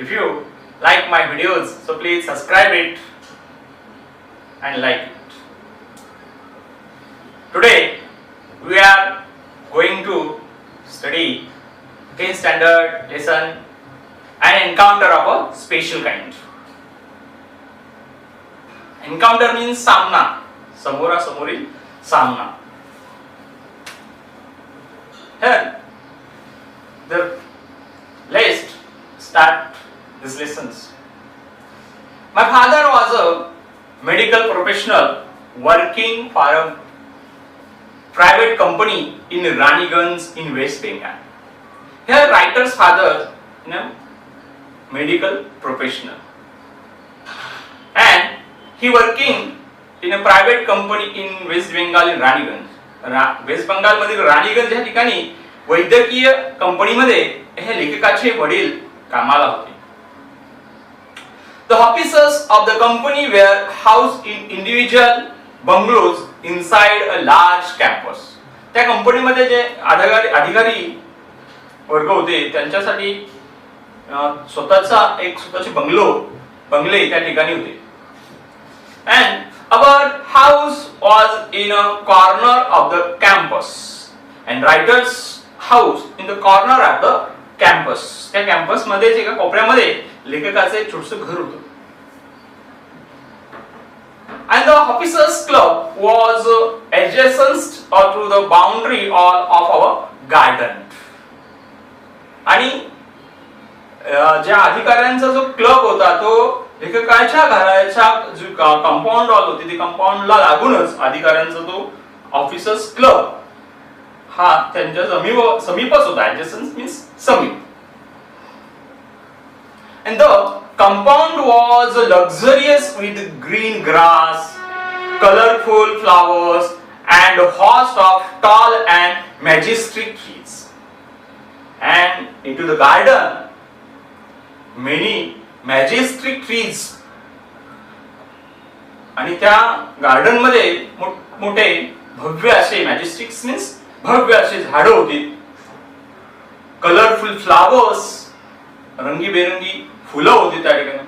If you like my videos, so please subscribe it and like it. Today we are going to study 10th standard lesson an encounter of a special kind. Encounter means सामना, समोरासमोरील सामना. Here, let's start these lessons. My father was a medical professional working for a private company in Raniganj in West Bengal. Here, writer's father, medical professional, and he working in a private company in West Bengal in Raniganj. West Bengal मधील राणीगंज या ठिकाणी वैद्यकीय कंपनीमध्ये हे लेखकाचे वडील कामाला होते. The offices of the company were housed in individual bungalows inside a large campus. त्या कंपनीमध्ये जे अधिकारी वर्ग होते त्यांच्यासाठी स्वतःची बंगले त्या ठिकाणी होते. And our house was in a corner of the campus and writer's house in the corner of the campus. त्या कॅम्पस मध्ये एका कोपऱ्यामध्ये लेखकाचे छोटसं घर होतं. And the officers club was adjacent to the boundary of our garden. आणि ज्या अधिकाऱ्यांचा जो क्लब होता तो लेखकाच्या घराच्या जो कंपाऊंड वॉल होती ती कंपाऊंडला लागूनच अधिकाऱ्यांचा तो ऑफिसर्स क्लब हा त्यांच्या समीपच होता. adjacent means समीप. And the compound was luxurious with green grass, colorful flowers and a host of tall and majestic trees. And into the garden many majestic trees. आणि त्या गार्डन मध्ये मोठे भव्य असे मॅजेस्टिक्स मीन्स भव्य असे झाडं होती. कलरफुल फ्लावर्स, रंगीबेरंगी फुलं होती त्या ठिकाणी.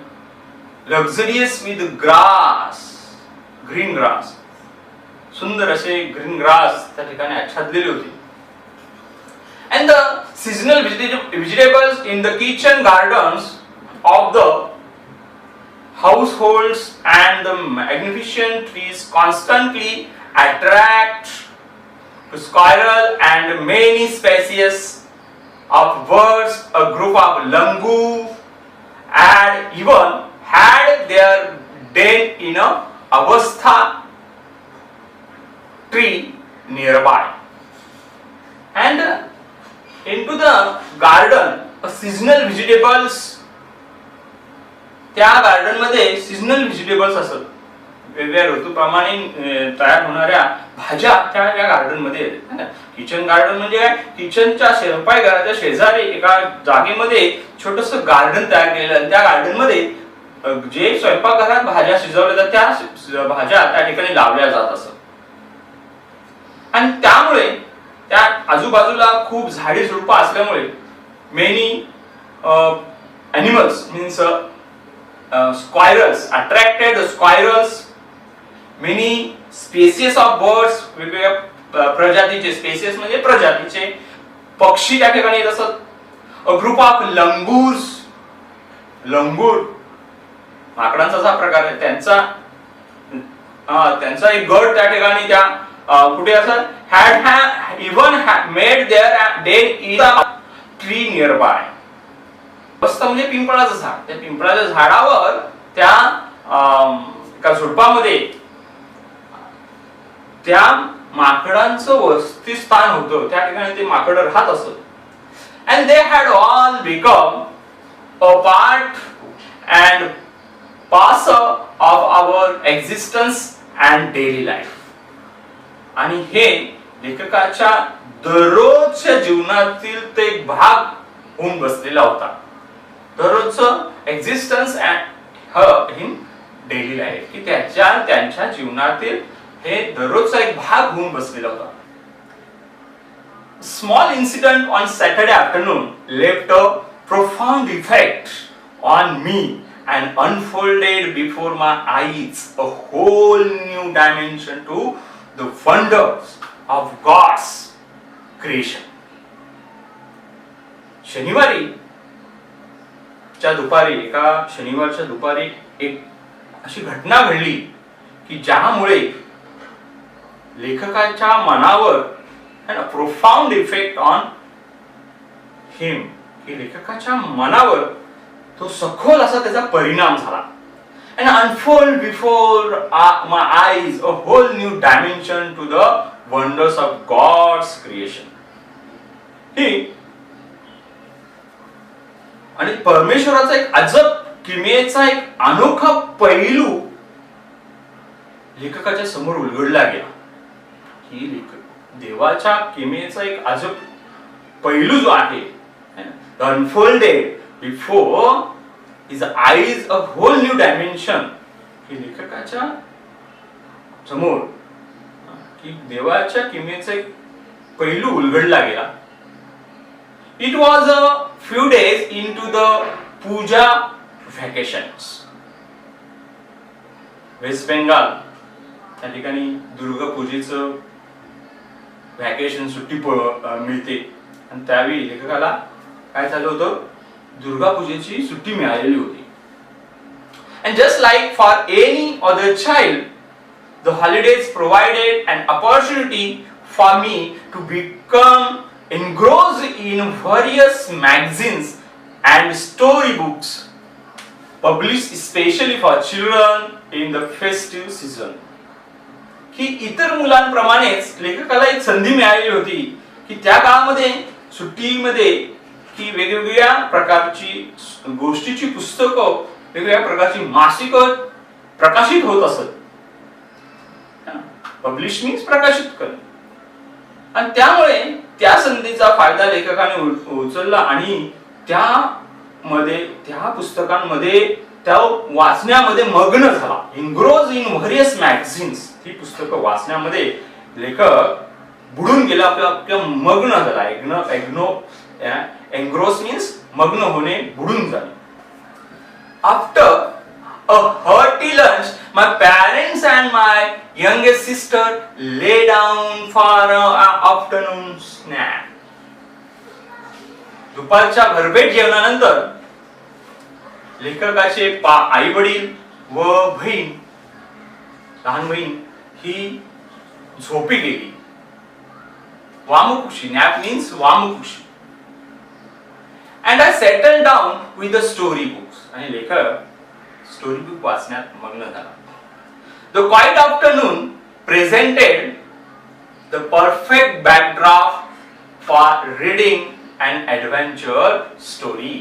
Luxurious with grass, green grass, सुंदर असे ग्रीन ग्रास त्या ठिकाणी आच्छादलेले होते. And the seasonal vegetables in the kitchen gardens of the households and the magnificent trees constantly attract to squirrel and many species of birds. A group of langur and even had their den in a avastha tree nearby. And into the garden a seasonal vegetables, त्या garden मध्ये seasonal vegetables असतात. वेगवेगळ्या ऋतूप्रमाणे तयार होणाऱ्या भाज्या त्या garden मध्ये आहेत. किचन गार्डन म्हणजे काय, किचनच्या स्वयंपाकघराच्या शेजारी एका जागेमध्ये छोटंसं गार्डन तयार केलेलं आहे. त्या गार्डन मध्ये जे स्वयंपाकघरात भाज्या शिजवल्या जातात त्या भाज्या त्या ठिकाणी लावल्या जात असत. आणि त्यामुळे त्या आजूबाजूला खूप झाडी झुडपं असल्यामुळे many animals means squirrels attracted squirrels, many species of birds, वेगवेगळ्या प्रजातीचे, स्पेसिस म्हणजे प्रजातीचे पक्षी त्या ठिकाणी येत असत. a group of langurs, लंगूर माकडांचा असा प्रकार आहे, त्यांचा एक गट त्या ठिकाणी त्या कुठे असत. had even made their den in a tree nearby. म्हणजे पिंपळाचं झाड, त्या पिंपळाच्या झाडावर त्या एका झुडपामध्ये त्या माकडांचं वसतिस्थान होतं. त्या ठिकाणी ते माकड राहत असत. and they had all become a part and parcel of our existence and daily life. आणि हे लेखकाच्या दररोजच्या जीवनातील ते एक भाग होऊन बसलेला होता. दररोजचं एक्झिस्टन्स इन डेली लाईफ की त्यांच्या जीवनातील हे दररोजचा एक भाग होऊन बसलेला होता. Small incident on Saturday afternoon left a profound effect on me and unfolded before my eyes a whole new dimension to the wonders of God's creation. एका शनिवारच्या दुपारी एक अशी घटना घडली की ज्यामुळे लेखकाच्या मनावर प्रोफाउंड इफेक्ट ऑन हिम, की लेखकाच्या मनावर तो सखोल असा त्याचा परिणाम झाला. And unfold before my eyes a whole new dimension to the wonders of God's creation. ही आणि परमेश्वराचा एक अजब किमयेचा एक अनोखा पैलू लेखकाच्या समोर उलगडला गेला. ही देवाच्या किमयेचा एक अजब पैलू जो आहे, unfolded before his eyes a whole new dimension, की लेखकाच्या समोर की देवाच्या किमयेचा एक पैलू उलगडला गेला. It was a few days into the puja vacations. West Bengal त्या ठिकाणी दुर्गा पूजेचं व्हॅकेशन सुट्टी मिळते आणि त्यावेळी लेखकाला काय झालं होतं, दुर्गा पूजेची सुट्टी मिळालेली होती. And just like for any other child, the holidays provided an opportunity for me to become engrossed in various magazines and storybooks published especially for children in the festive season. ही इतर मुलांप्रमाणेच लेखकाला एक संधी मिळालेली होती की त्या काळामध्ये सुट्टीमध्ये की वेगवेगळ्या प्रकारची गोष्टीची पुस्तकं, वेगवेगळ्या प्रकारची मासिकं प्रकाशित होत असत. पब्लिश मीन्स प्रकाशित करणे. आणि त्यामुळे त्या संधीचा फायदा लेखकाने उचलला आणि त्या पुस्तकांमध्ये त्या वाचण्यामध्ये मग्न झाला. एन्ग्रोज इन व्हेरियस मॅगझिन्स, ही पुस्तकं वाचण्यामध्ये लेखक बुडून गेला किंवा मग्न झाला. एन्ग्रोस मीन्स मग्न होणे, बुडून जाणे. After a hearty lunch, my parents and my youngest sister lay down for an afternoon snack. दुपारच्या भरपेट जेवणानंतर लेखकाचे आई वडील व बहीण, लहान बहीण ही झोपी गेली. वामकुक्षी, नॅप मीन्स वामकुक्षी. And I settled down with the story books. आणि लेखक स्टोरी बुक वाचण्यात मग्न झाला. The quiet afternoon presented the perfect backdrop for reading an adventure story.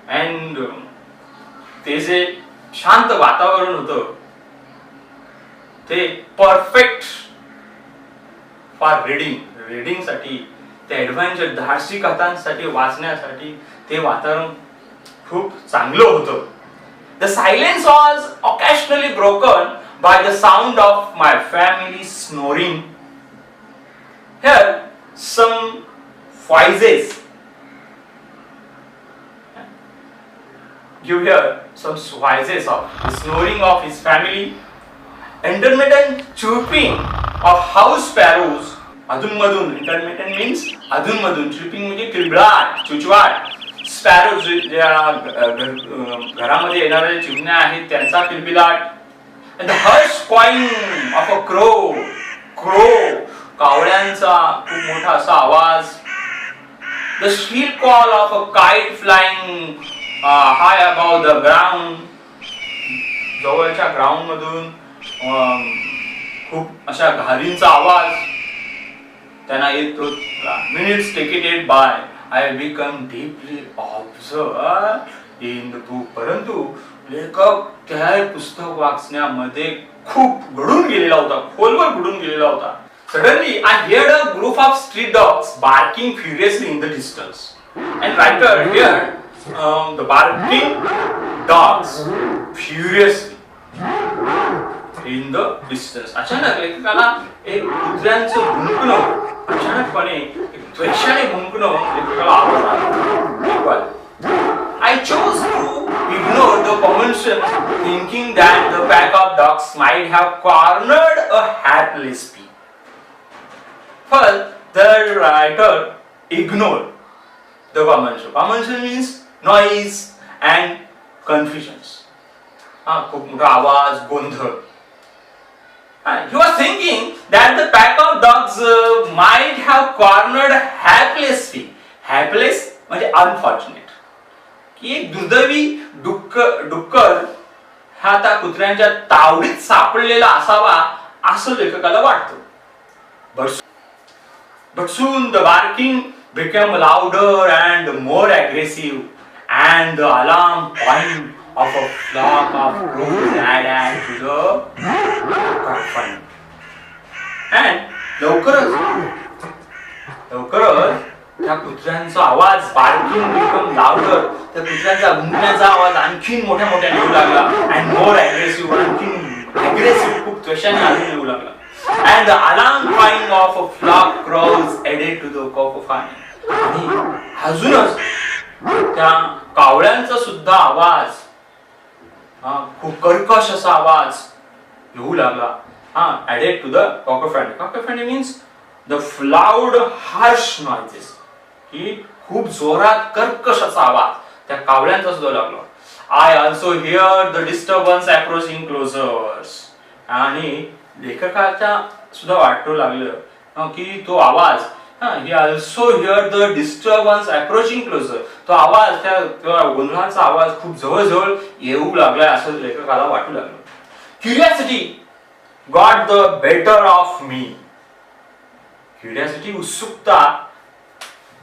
And ते जे शांत वातावरण होतं ते परफेक्ट फॉर रीडिंग साठी, ते ऍडव्हेंचर धाडसी कथांसाठी वाचण्यासाठी ते वातावरण खूप चांगलं होतं. The silence was occasionally broken by the sound of my family snoring. Here, some voices. You hear some voices of the snoring of his family, intermittent chirping of house sparrows. अधूनमधून, intermittent means अधूनमधून, chirping म्हणजे किलबिलाट, चुचवाट. Sparrows ज्या घरामध्ये येणाऱ्या चिमण्या आहेत त्यांचा किलबिलाट. and the harsh cawing of a crow, कावळ्यांचा खूप मोठा असा आवाज. the shrill call of a kite flying high above the ground, जवळच्या ग्राउंड मधून खूप अशा घारींचा आवाज त्यांना येत होता. minutes ticketed by, I become deeply absorbed in the book. परंतु लेखक त्या पुस्तक वाचण्यामध्ये खूप गढून गेलेला होता, खोलवर गढून गेलेला होता. Suddenly I heard a group of street dogs barking furiously in the distance. And writer heard the barking dogs furiously in the distance. अचानक लेखकाला एक कुत्र्यांचं भुंकणं, अचानकपणे एक द्वेषाने भुंकणं लेखकाला आवाज आला. I chose conclusion, thinking that the pack of dogs might have cornered a hapless pea. First, the writer ignored the common show. Common show means noise and confusions. खूप मोठा आवाज, गोंधळ. He was thinking that the pack of dogs might have cornered hapless pea. Hapless म्हणजे unfortunate. की एक दुर्दैवी डुक्कर हा त्या कुत्र्यांच्या तावडीत सापडलेला असावा असं लेखकाला वाटतं. But soon the barking became louder and more aggressive, and the alarm point of a flock of crows added to the cacophony. And लवकरच त्या कुत्र्यांचा आवाज, barking became louder, त्या कुत्र्यांचा भुंकण्याचा आवाज आणखीन मोठ्या येऊ लागला, and more aggressive, आणखीन aggressive, खूप त्वशाने अजून येऊ लागला. And the alarm crying of a flock crows added to the cacophony. आणि अजूनच त्या कावळ्यांचा सुद्धा आवाज, खूप कर्कश असा आवाज येऊ लागला. Added to the cacophony. Cacophony means the loud, harsh noises. ही खूप जोरात कर्कश असा आवाज त्या कावळ्यांचा सुद्धा लागला. I also hear the disturbance approaching closer. आणि लेखकाच्या सुद्धा वाटू लागलं की तो आवाज, he also heard the disturbance approaching closer. तो आवाज, त्या गोंधळाचा आवाज खूप जवळ येऊ लागलाय असं लेखकाला वाटू लागलं. Curiosity got the better of me. Curiosity,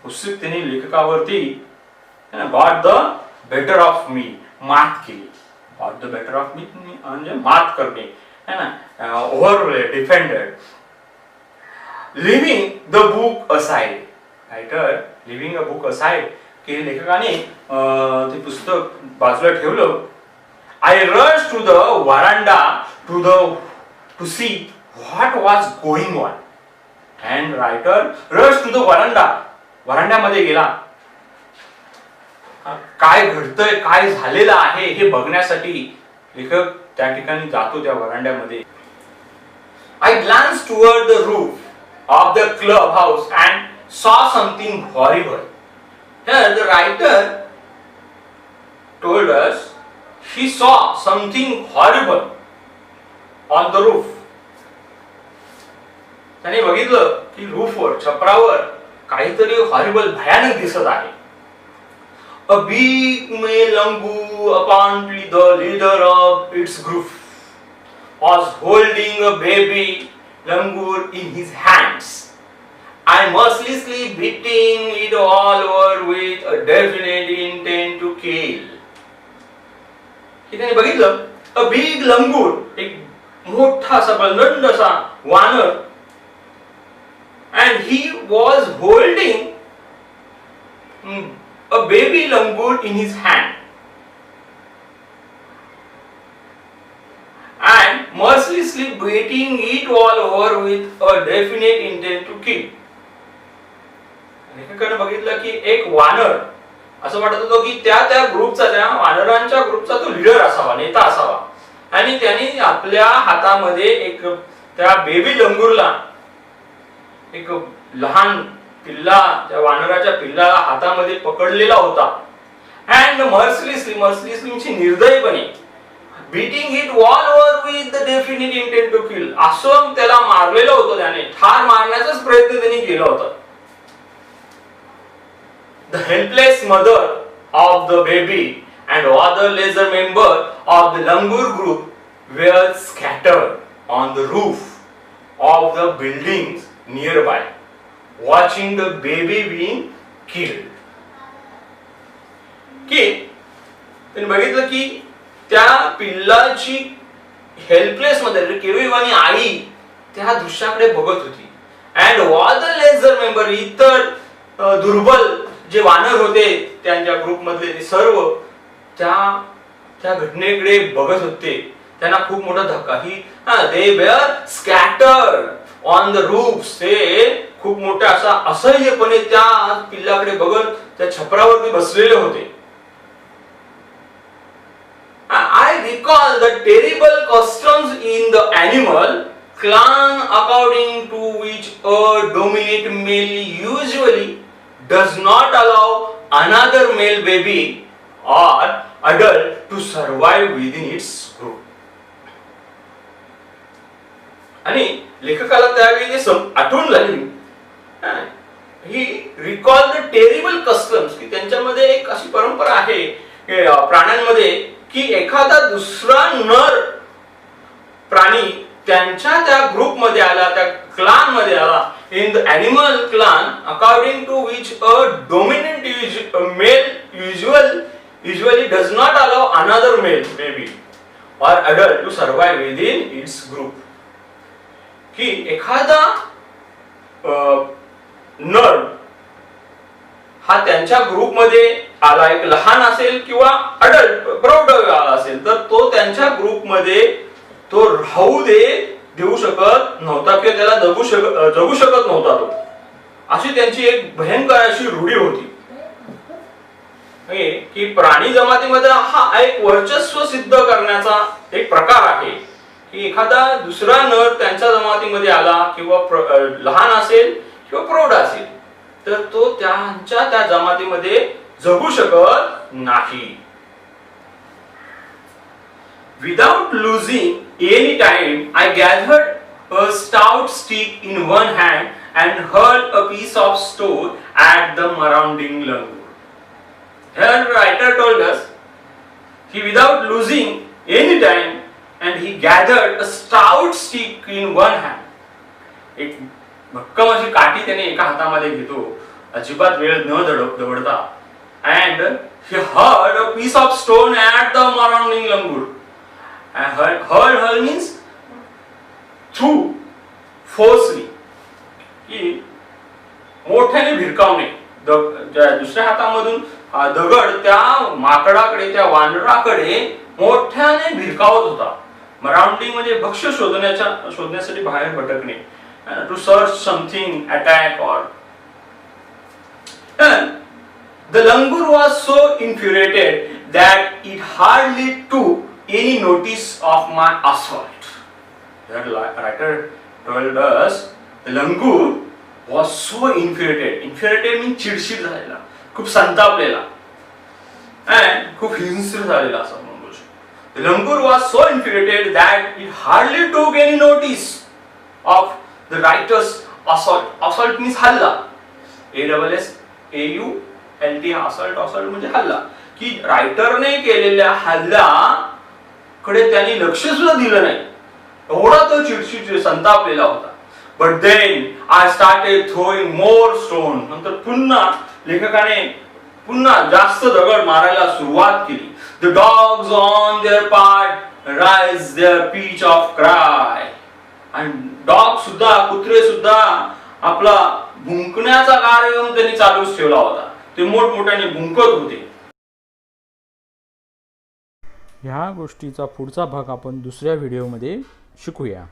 उत्सुकतेने लेखकावरती got the better of me, मात केली. Got the better of me म्हणजे मात करणे, है ना, over defended. Leaving the book aside, writer leaving a book aside, की लेखकाने ते पुस्तक बाजूला ठेवलं. I rushed to the veranda to see what was going on. And writer rushed to the veranda. वरांड्यामध्ये गेला. काय घडतंय, काय झालेलं आहे हे बघण्यासाठी लेखक त्या ठिकाणी जातो त्या वरांड्यामध्ये. I glanced toward the roof of the clubhouse and saw something horrible. Here the writer told us he saw something horrible on the roof. त्याने बघितलं की रूफवर, छपरावर काहीतरी हॉरिबल, भयानक दिसत आहे. A big male langur, apparently the leader of its group, was holding a baby langur in his hands and mercilessly beating it all over with a definite intent to kill. त्याने बघितलं, a big langur, एक मोठा असा बलंद असा वानर, and he was holding a baby langur in his hand and mercilessly beating it all over with a definite intent to kill. लेखकाने बघितलं की एक वानर, असं वाटत होतं की त्या ग्रुपचा, त्या वानरांच्या ग्रुपचा तो लीडर असावा, नेता असावा, आणि त्याने आपल्या हातामध्ये एक त्या बेबी लंगूरला, एक लहान पिल्ला, त्या वानराच्या पिल्लाला हातामध्ये पकडलेला होता. अँड मर्सिलिसली म्हणजे निर्दयीपणे, beating it all over with the definite intent to kill, असं त्याला मारलेलं होतं. त्याने ठार मारण्याचाच प्रयत्न त्यांनी केला होता. The helpless mother of the baby and other lesser member of the langur group were scattered on the roof of the buildings nearby, watching the baby being killed. की त्यांनी बघितलं की त्या पिल्लाची हेल्पलेस मध्ये केविवानी आई त्या दृश्याकडे बघत होती. And all the lesser member, इतर दुर्बल जे वानर होते त्यांच्या ग्रुप मधले सर्व त्या घटनेकडे बघत होते. त्यांना खूप मोठा धक्का, ही they were scattered on the roofs, ते खूप मोठा असा असह्यपणे त्या पिल्लाकडे बघत त्या छपरावरती बसलेले होते. I recall the terrible customs in the animal clan according to which a dominant male usually does not allow another male baby or adult to survive within its group. आणि लेखकाला त्यावेळी ते आठवण झाली, ही रिकॉल द टेरिबल कस्टम्स, की त्यांच्यामध्ये एक अशी परंपरा आहे प्राण्यांमध्ये की एखादा दुसरा नर प्राणी त्यांच्या त्या ग्रुप मध्ये आला, त्या क्लान मध्ये आला, in the animal clan according to which a dominant male usually does not allow another male baby or adult to survive within its group. की एखादा नर हा त्यांच्या ग्रुप मध्ये आला, एक लहान असेल किंवा अडल्ट प्रौढ आला असेल, तर तो त्यांच्या ग्रुप मध्ये तो राहू देऊ शकत नव्हता किंवा त्याला जगू शकत नव्हता तो. अशी त्यांची एक भयंकर अशी रूढी होती की प्राणी जमातीमध्ये हा एक वर्चस्व सिद्ध करण्याचा एक प्रकार आहे की एखादा दुसरा नर त्यांच्या जमातीमध्ये आला किंवा लहान असेल किंवा प्रौढ असेल तर तो त्यांच्या त्या जमातीमध्ये जगू शकत नाही. Without losing any time, I gathered a stout stick in one hand and hurled a piece of stone at the surrounding langur. Here the writer told us he, without losing any time, and he gathered a stout stick in one hand. एक भक्कम अशी काठी त्याने एका हातामध्ये घेतो, अजिबात वेळ न दवडता, and he hurled a piece of stone at the surrounding langur. And hurl means threw forcefully, की मोठ्याने भिरकावणे. दुसऱ्या हातामधून दगड त्या माकडाकडे, त्या वानराकडे मोठ्याने भिरकावत होता. मराउंडिंग म्हणजे भक्ष्य शोधण्यासाठी बाहेर भटकणे, to search something, attack or. The langur was so infuriated that it hardly took any notice of my assault. The writer told us the langur was so infuriated. Infuriated means चिडचिड झालेला, खूप संतापलेला, and खूप हिंस्र झालेला असं म्हणू शकतो. The langur was so infuriated that it hardly took any notice of the writer's assault. Assault means हल्ला. ASSAULT assault म्हणजे हल्ला, की रायटरने केलेल्या हल्ल्याकडे त्यांनी लक्ष सुद्धा दिलं नाही, एवढा तो चिडचिड संतापलेला होता. But then I started throwing more stone. नंतर पुन्हा लेखकाने पुन्हा जास्त दगड मारायला सुरुवात केली. The dogs on their part raised their pitch of cry. आणि डॉग सुद्धा, कुत्रे सुद्धा आपला भुंकण्याचा कार्यक्रम त्यांनी चालूच ठेवला होता. ते मोठमोठ्याने भुंकत होते. ह्या गोष्टीचा पुढचा भाग आपण दुसऱ्या व्हिडिओमध्ये शिकूया.